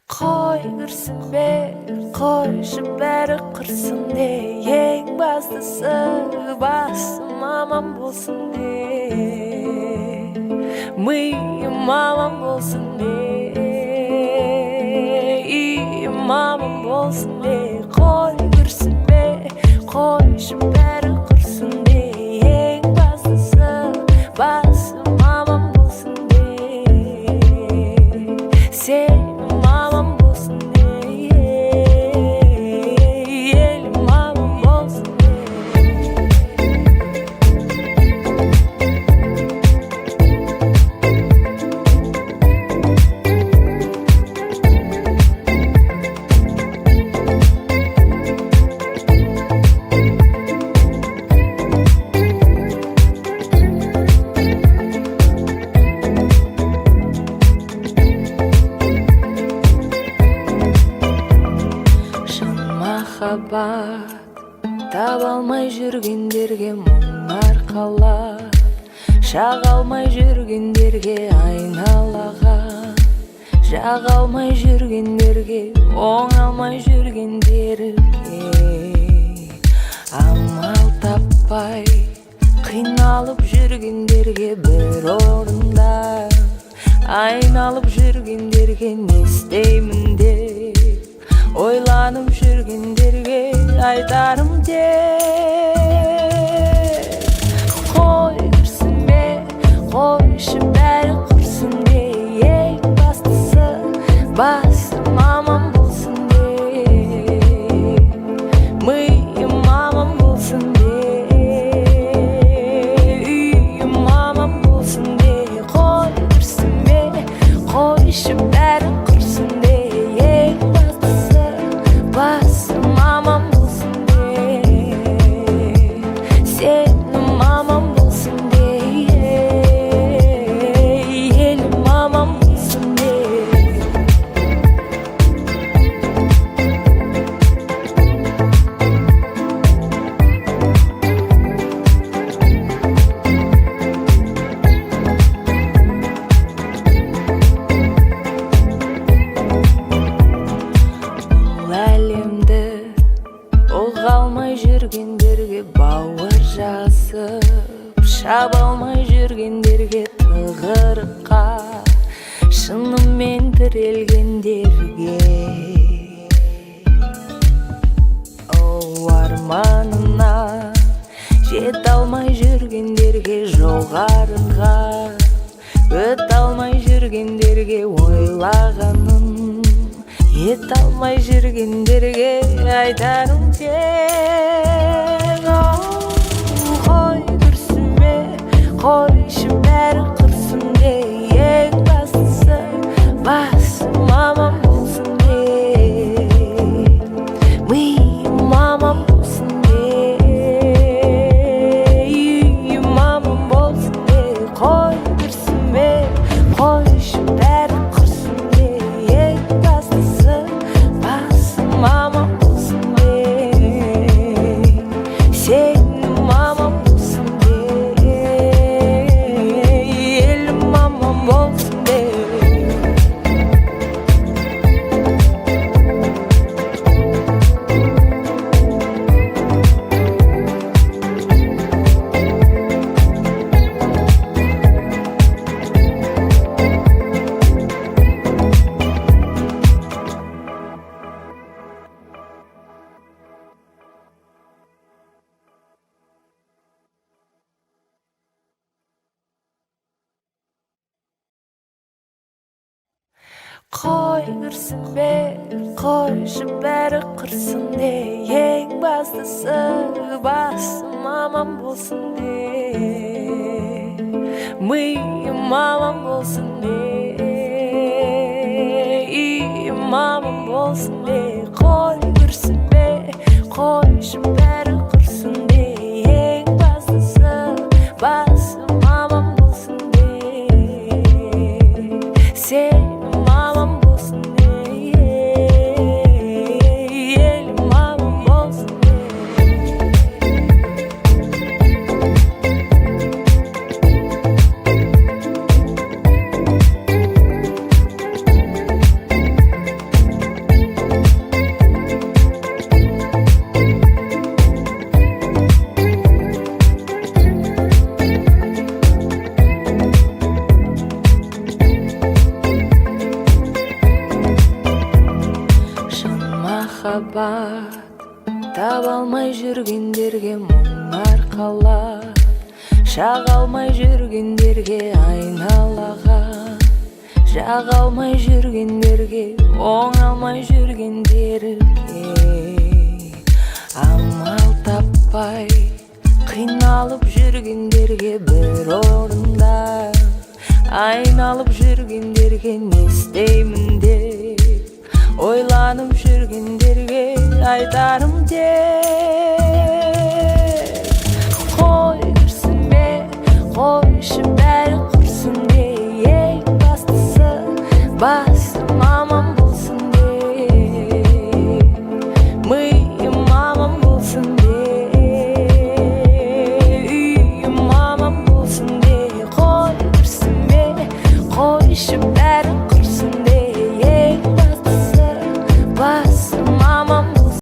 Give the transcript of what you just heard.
Қой кірсін бе, қойшы бәрі қырсын де, ең бастысы басым аман болсын де, миым аман болсын де, үйім аман болсын де. Қой кірсін бе, қойшы бәрі қырсын де, ең бастысы басым аман болсын де, сен таба алмай жүргендерге мұңар қалар, шаға алмай жүргендерге айналаға, жаға алмай жүргендерге, оңалмай жүргендерге, амал таппай қиналып жүргендерге, бір орында айналып жүргендерге, не істеймін деп ойланып жүргендерге айтарым тек, қой кірсін бе, қойшы бәрі құрсын де, ең бастысы басым аман болсын де, миым аман болсын де, үйім аман болсын де. Қой кірсін бе, қойшы бәрі құрсын де, ең бастысы басым аман болсын де, сенім аман болсын де, елім аман болсын де. Жүргендерге бауыр жазып, шаба алмай жүргендерге, тығырыққа шынымен тірелгендерге, арманына жете алмай жүргендерге, жоғарыға өте алмай жүргендерге, ойлағанын ете алмай жүргендерге айтарым тек, қой кірсін бе, қойшы бәрі қырсын де, ең бастысы басым аман болсын де, миым аман болсын де, үйім аман болсын де. Қой кірсін бе, қойшы бәрі қырсын де, ең бастысы басым аман болсын де, сенім аман болсын де, елім аман болсын де. Қой кірсін бе, қойшы бәрі қырсын де, ең бастысы басым аман болсын де, миым аман болсын де, үйім аман болсын де. Қой кірсін бе, қойшы бәрі қырсын де, ең бастысы басым аман болсын де, сен махаббат таба алмай жүргендерге мұңар қалат, шаға алмай жүргендерге айналаға, жаға алмай жүргендерге, оңалмай жүргендерге амал таппай қиналып жүргендерге бір орында, айналып жүргендерге не істеймін деп ойланып жүргендерге айтарым тек қой күрсінбе, қойшы бәрі құрсын де, ең бастысы басым аман болсын де, миым аман болсын де, үйім аман болсын де, қой күрсінбе, қойшы бәрі